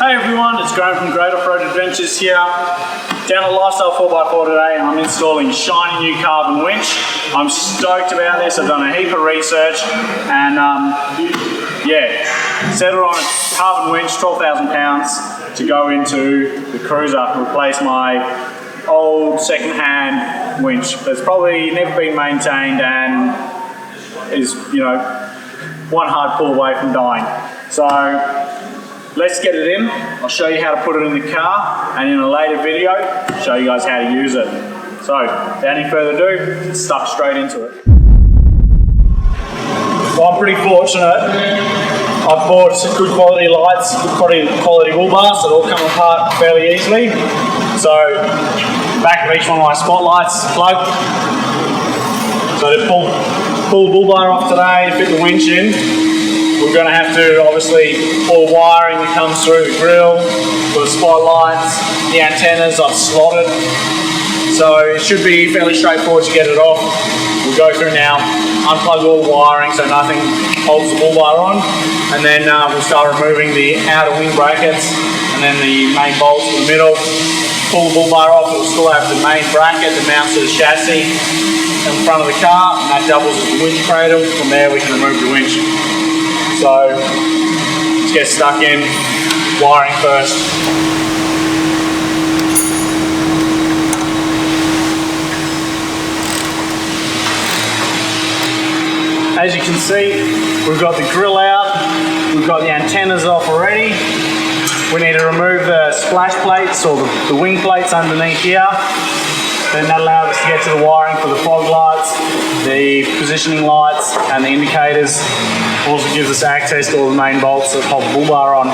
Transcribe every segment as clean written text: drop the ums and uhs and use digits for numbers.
Hey everyone, it's Graham from Great Off-Road Adventures here. Down at Lifestyle 4x4 today, and I'm installing a shiny new carbon winch. I'm stoked about this. I've done a heap of research and settled on a carbon winch, 12,000 pounds, to go into the cruiser, replace my old second-hand winch that's probably never been maintained and is, one hard pull away from dying. So let's get it in. I'll show you how to put it in the car, and in a later video, show you guys how to use it. So, without any further ado, let's stuck straight into it. Well, I'm pretty fortunate. I've bought some good quality lights, good quality wool bars that all come apart fairly easily. So, back of each one of my spotlights plug. So to pull the bull bar off today, fit the winch in, we're going to have to obviously pull wiring that comes through the grill, for the spotlights, the antennas I've slotted. So it should be fairly straightforward to get it off. We'll go through now, unplug all the wiring so nothing holds the bull bar on, and then we'll start removing the outer wing brackets and then the main bolts in the middle. Pull the bull bar off, we'll still have the main bracket that mounts to the chassis in front of the car, and that doubles as the winch cradle. From there we can remove the winch. So let's get stuck in, wiring first. As you can see, we've got the grill out, we've got the antennas off already. We need to remove the splash plates or the wing plates underneath here. Then that allows us to get to the wiring for the fog lights, the positioning lights and the indicators. Also gives us access to all the main bolts that hold the bull bar on.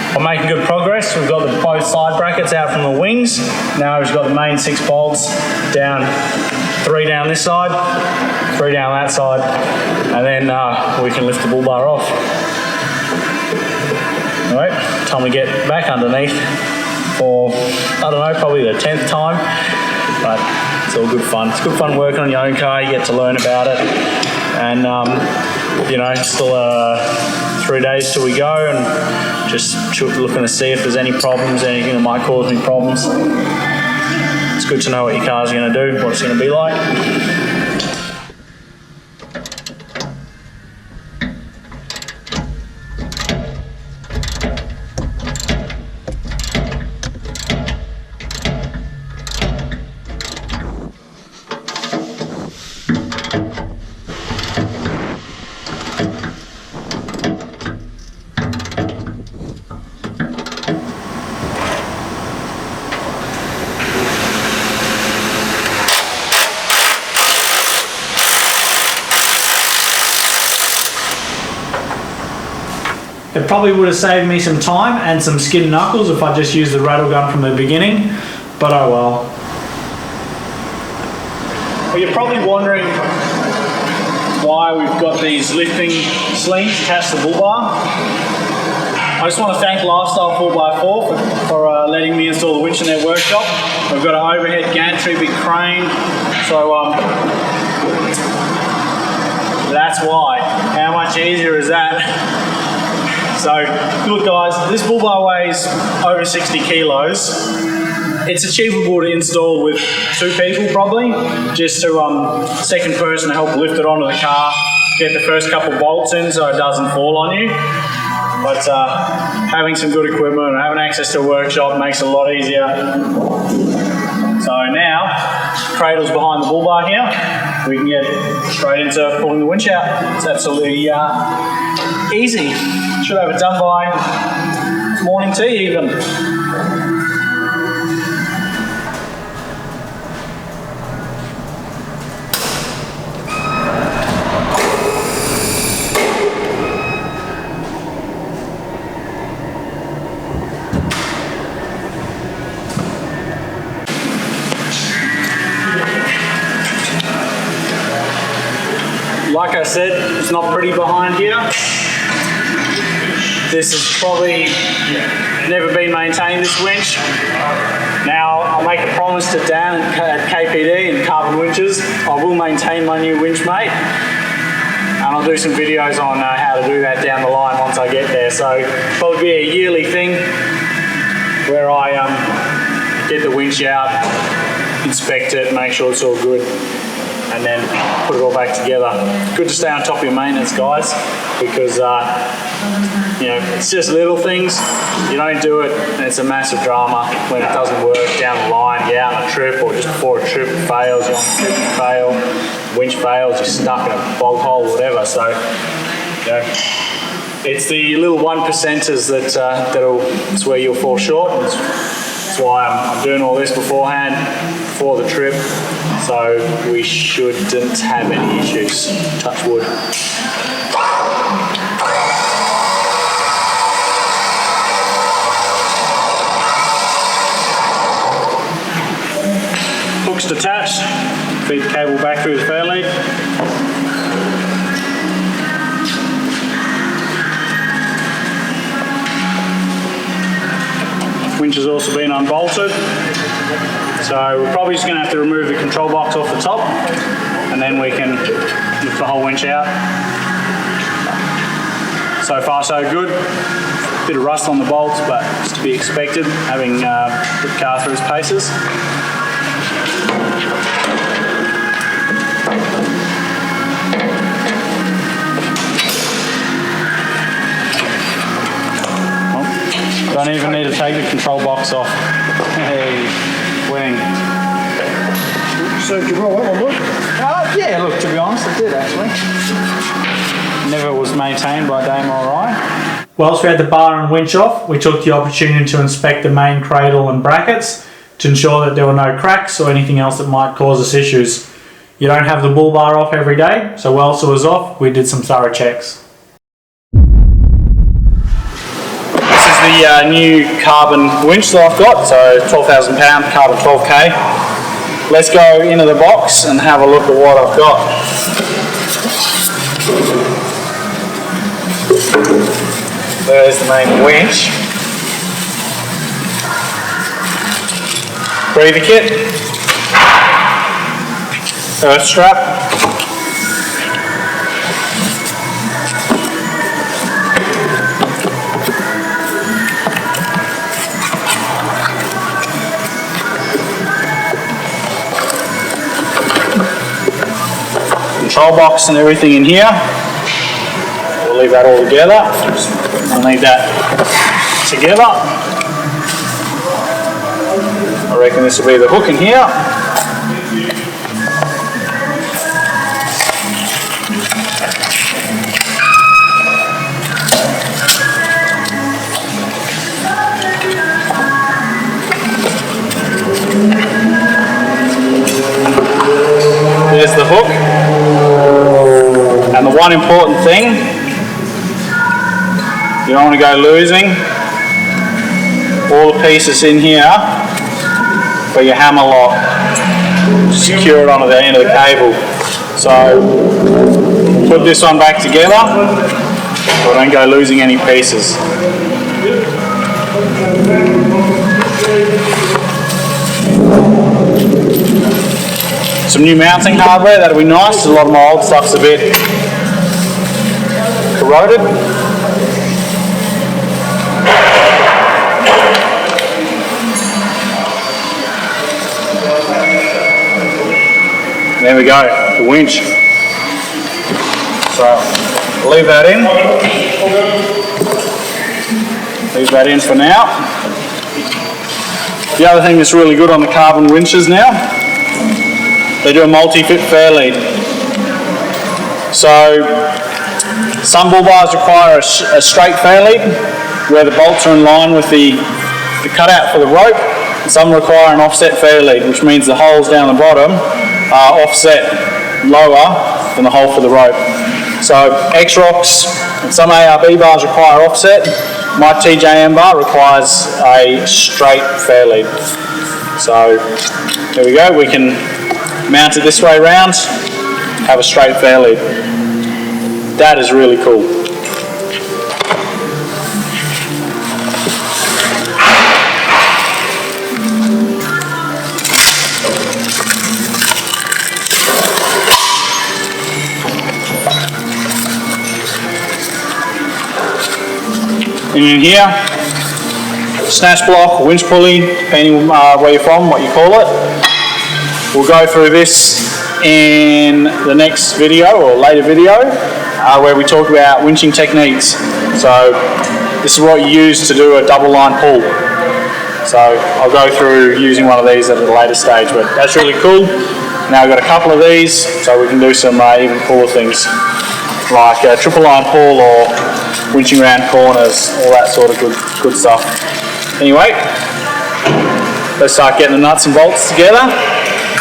I'm making good progress. We've got both side brackets out from the wings. Now we've got the main 6 bolts down, 3 down this side, 3 down that side, and then we can lift the bull bar off. Alright, time we get back underneath for, I don't know, probably the 10th time, but it's all good fun. It's good fun working on your own car. You get to learn about it, and still 3 days till we go, and just looking to see if there's any problems, anything that might cause me problems. It's good to know what your car's going to do, what it's going to be like. It probably would have saved me some time and some skin knuckles if I just used the rattle gun from the beginning, but oh well. Well, you're probably wondering why we've got these lifting slings attached to the bull bar. I just want to thank Lifestyle 4x4 for letting me install the winch in their workshop. We've got an overhead gantry, big crane, so that's why. How much easier is that? So, look guys, this bull bar weighs over 60 kilos. It's achievable to install with 2 people probably, just to second person to help lift it onto the car, get the first couple bolts in so it doesn't fall on you. But having some good equipment and having access to a workshop makes it a lot easier. So now, cradle's behind the bull bar here. We can get straight into pulling the winch out. It's absolutely easy. Should have it done by morning tea even. Like I said, it's not pretty behind here. This has probably never been maintained, this winch. Now, I'll make a promise to Dan at KPD and Carbon Winches. I will maintain my new winch, mate. And I'll do some videos on how to do that down the line once I get there. So, probably be a yearly thing where I get the winch out, inspect it, make sure it's all good, and then put it all back together. Good to stay on top of your maintenance, guys, because you know, it's just little things. You don't do it and it's a massive drama when it doesn't work down the line. You're out on a trip, or just before a trip fails, you're on a trip, you fail, winch fails, you're stuck in a bog hole, whatever. So, you know, it's the little 1%ers that's where you'll fall short. That's why I'm doing all this beforehand, before the trip, so we shouldn't have any issues. Touch wood. Hook's detached. Feed the cable back through the fan lead. Winch has also been unbolted, so we're probably just going to have to remove the control box off the top, and then we can lift the whole winch out. So far so good. Bit of rust on the bolts, but it's to be expected, having put the car through its paces. Don't even need to take the control box off. Hey, winning. So did you roll that one, look? Yeah, look, to be honest, I did actually. Never was maintained by Dame or I. Whilst we had the bar and winch off, we took the opportunity to inspect the main cradle and brackets to ensure that there were no cracks or anything else that might cause us issues. You don't have the bull bar off every day, so whilst it was off, we did some thorough checks. The new carbon winch that I've got, so £12,000 carbon 12K. Let's go into the box and have a look at what I've got. There's the main winch. Breather kit. Earth strap. Control box and everything in here. We'll leave that all together. I'll need that together. I reckon this will be the hook in here. There's the hook. And the one important thing, you don't want to go losing all the pieces in here for your hammer lock to secure it onto the end of the cable. So put this one back together so I don't go losing any pieces. Some new mounting hardware, that'll be nice. A lot of my old stuff's a bit corroded. There we go, the winch. So leave that in. Leave that in for now. The other thing that's really good on the Carbon winches now, they do a multi-fit fair lead. So some bull bars require a straight fair lead where the bolts are in line with the cutout for the rope, and some require an offset fair lead, which means the holes down the bottom are offset lower than the hole for the rope. So X-Rocks and some ARB bars require offset. My TJM bar requires a straight fair lead. So there we go, we can mount it this way round, have a straight fair lead. That is really cool. And in here, snatch block, winch pulley, depending where you're from, what you call it. We'll go through this in the next video or later video where we talk about winching techniques. So this is what you use to do a double line pull. So I'll go through using one of these at a later stage, but that's really cool. Now I've got a couple of these, so we can do some even cooler things like a triple line pull or winching around corners, all that sort of good stuff. Anyway, let's start getting the nuts and bolts together,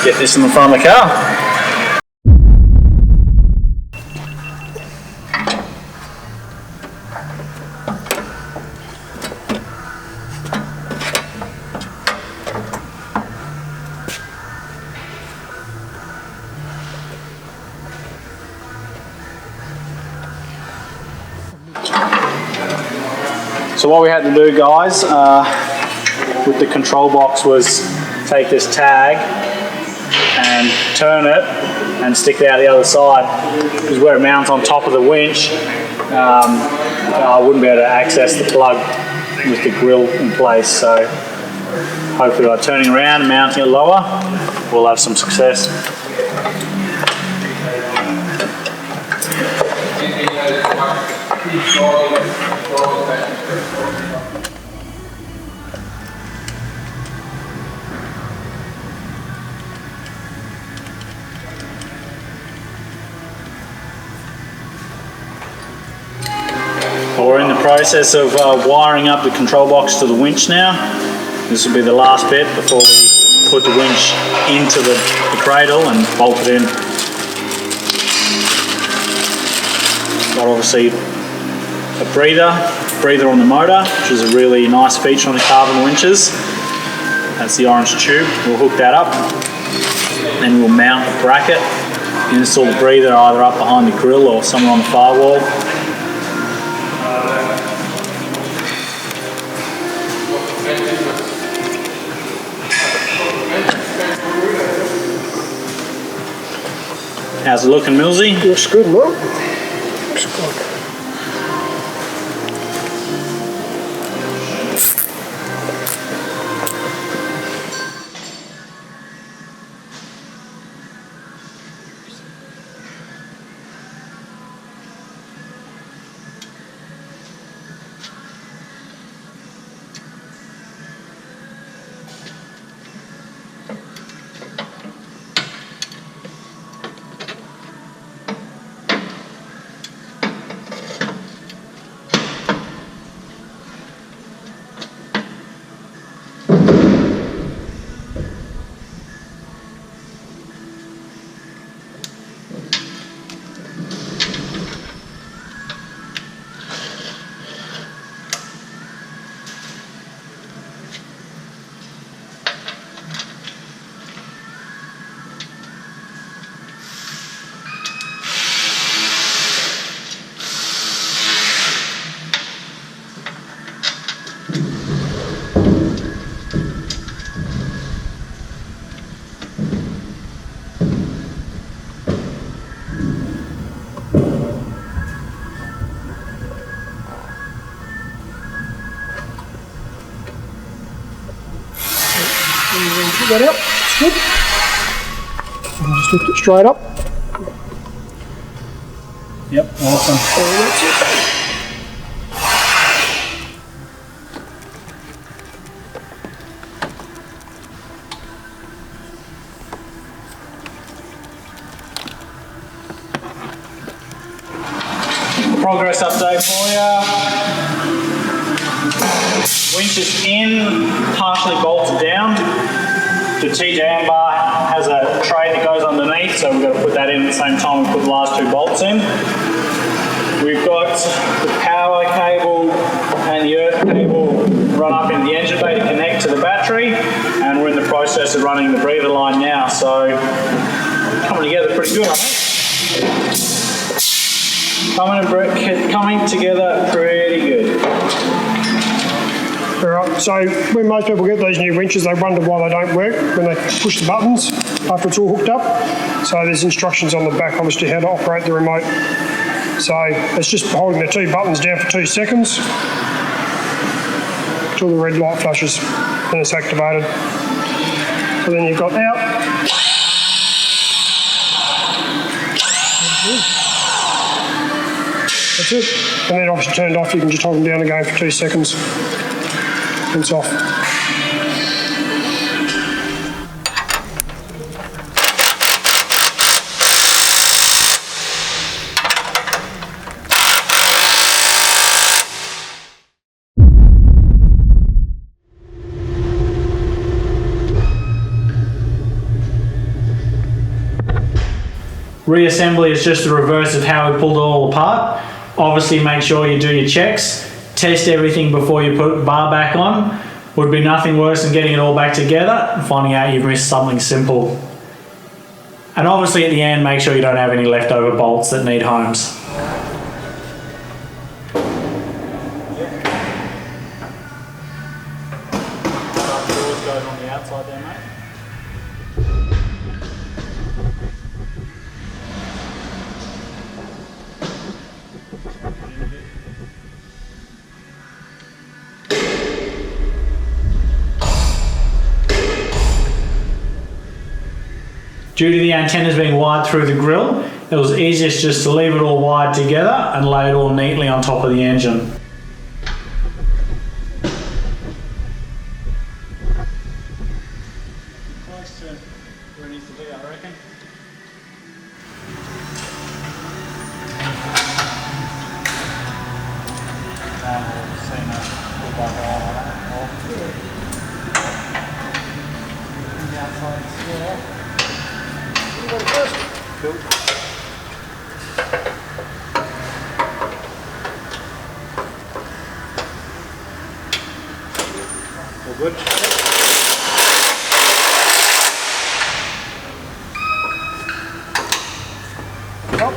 get this in the front of the car. So what we had to do, guys, with the control box was take this tag and turn it and stick it out the other side, because where it mounts on top of the winch, I wouldn't be able to access the plug with the grill in place. So hopefully by turning around and mounting it lower, we'll have some success. We're in the process of wiring up the control box to the winch now. This will be the last bit before we put the winch into the cradle and bolt it in. Got obviously a breather on the motor, which is a really nice feature on the Carbon winches. That's the orange tube. We'll hook that up, then we'll mount the bracket and install the breather either up behind the grill or somewhere on the firewall. How's it looking, Millsy? Looks good, man. Looks good. Pick that up. It's good. Lift it straight up. Yep, awesome. And that's it. Progress update for you. Winch is in, partially bolted down. The TJM bar has a tray that goes underneath, so we've got to put that in at the same time we put the last 2 bolts in. We've got the power cable and the earth cable run up into the engine bay to connect to the battery, and we're in the process of running the breather line now, so coming together pretty good, I think. Coming together pretty good. Alright, so when most people get these new winches, they wonder why they don't work when they push the buttons after it's all hooked up. So there's instructions on the back, obviously, how to operate the remote. So it's just holding the 2 buttons down for 2 seconds until the red light flashes and it's activated. And then you've got out. That's it. And then obviously turned off, you can just hold them down again for 2 seconds. And it's off. Reassembly is just the reverse of how we pulled it all apart. Obviously make sure you do your checks, test everything before you put the bar back on. Would be nothing worse than getting it all back together and finding out you've missed something simple. And obviously at the end, make sure you don't have any leftover bolts that need homes. Goes on the outside there, mate. Due to the antennas being wired through the grille, it was easiest just to leave it all wired together and lay it all neatly on top of the engine. Close to where it needs to be, I reckon. Cool. All good. Up.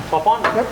Pop on. Yep.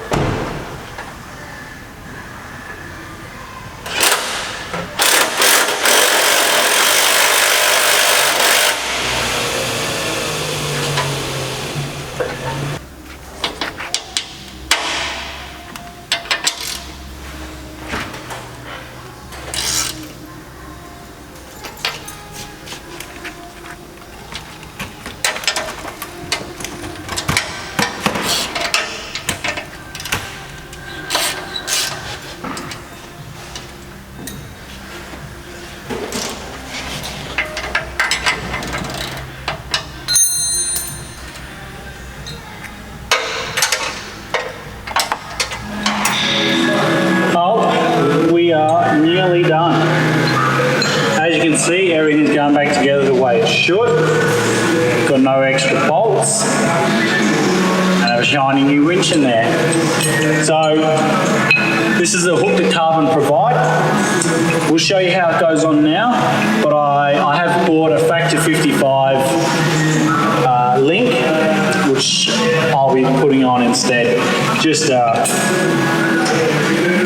We are nearly done. As you can see, everything's going back together the way it should. Got no extra bolts. And I have a shiny new winch in there. So, this is the hook that Carbon provide. We'll show you how it goes on now, but I have bought a factor 55 link, which I'll be putting on instead. Just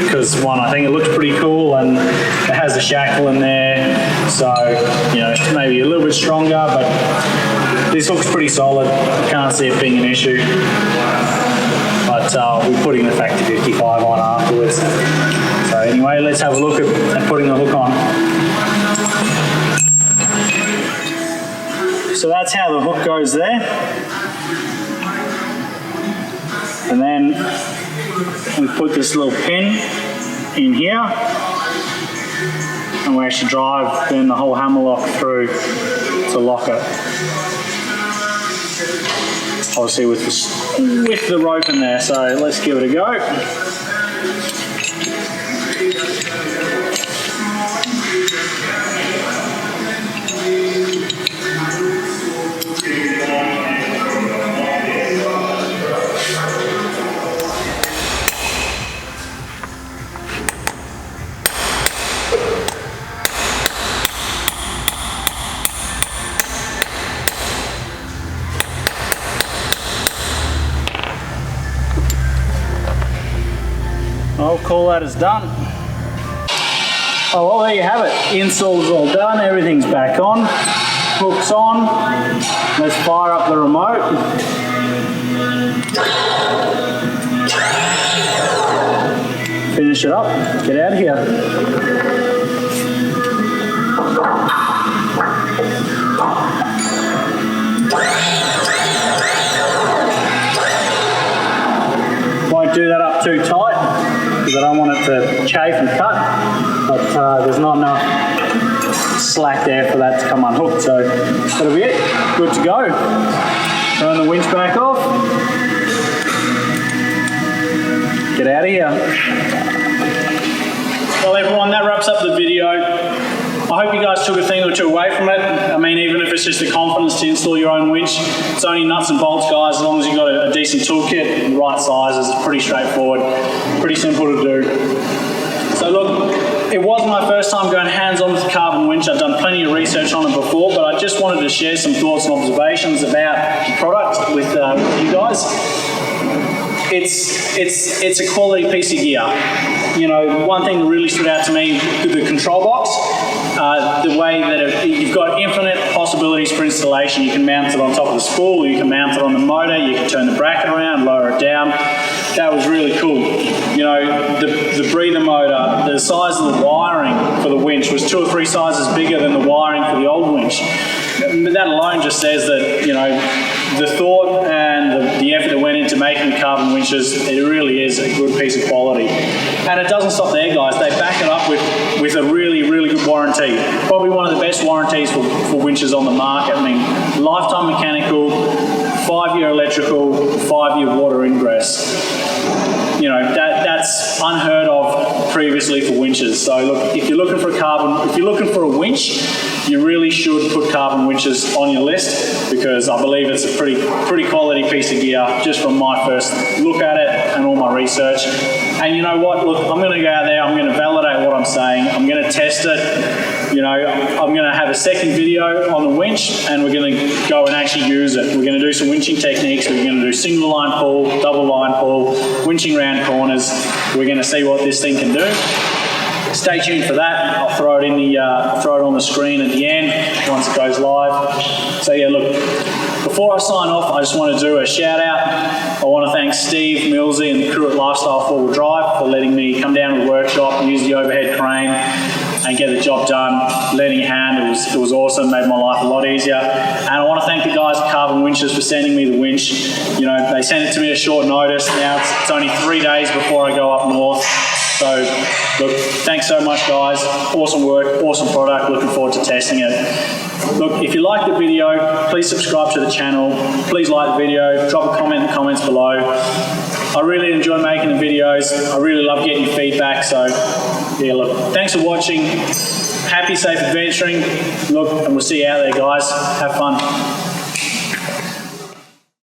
because one, I think it looks pretty cool and it has a shackle in there, so you know, maybe a little bit stronger, but this looks pretty solid. Can't see it being an issue, but we're putting the factor 55 on afterwards. So anyway, let's have a look at putting the hook on. So that's how the hook goes there. And then we put this little pin in here, and we actually drive then the whole hammer lock through to lock it. Obviously with the rope in there, so let's give it a go. I'll call that as done. Oh, well, there you have it. Install's all done, everything's back on, hook's on. Let's fire up the remote. Finish it up, get out of here. Won't do that up too tight because I don't want it to chafe and cut, but there's not enough slack there for that to come unhooked, so that'll be it. Good to go. Turn the winch back off. Get out of here. Well everyone, that wraps up the video. I hope you guys took a thing or two away from it. I mean, even if it's just the confidence to install your own winch, it's only nuts and bolts, guys, as long as you've got a decent toolkit and the right sizes. It's pretty straightforward, pretty simple to do. So look, it was my first time going hands-on with the Carbon Winch. I've done plenty of research on it before, but I just wanted to share some thoughts and observations about the product with you guys. It's a quality piece of gear. You know, one thing that really stood out to me, the control box, the way that you've got infinite possibilities for installation. You can mount it on top of the spool, you can mount it on the motor, you can turn the bracket around, lower it down. That was really cool. You know, the breather motor, the size of the wiring for the winch was 2 or 3 sizes bigger than the wiring for the old winch. That alone just says that, you know, the thought and the effort that went into making the Carbon Winches, it really is a good piece of quality. And it doesn't stop there, guys. They back it up with a really, really good warranty. Probably one of the best warranties for winches on the market. I mean, lifetime mechanical, 5-year electrical, 5-year water ingress. You know, that's unheard of previously for winches. So look, if you're looking for a winch, you really should put Carbon Winches on your list, because I believe it's a pretty quality piece of gear just from my first look at it and all my research. And you know what, look, I'm going to go out there, I'm going to validate what I'm saying, I'm going to test it. You know, I'm going to have a second video on the winch, and we're going to go and actually use it. We're going to do some winching techniques. We're going to do single line pull, double line pull, winching round corners. We're going to see what this thing can do. Stay tuned for that. I'll throw it on the screen at the end once it goes live. So yeah, look, before I sign off, I just want to do a shout out. I want to thank Steve Millsy and the crew at Lifestyle 4-Wheel Drive for letting me come down to the workshop and use the overhead crane and get the job done, lending a hand. It was awesome, made my life a lot easier. And I want to thank the guys at Carbon Winches for sending me the winch. You know, they sent it to me at short notice. Now it's only 3 days before I go up north. So, look, thanks so much, guys. Awesome work, awesome product. Looking forward to testing it. Look, if you like the video, please subscribe to the channel. Please like the video. Drop a comment in the comments below. I really enjoy making the videos. I really love getting your feedback. So, yeah, look, thanks for watching. Happy, safe adventuring. Look, and we'll see you out there, guys. Have fun.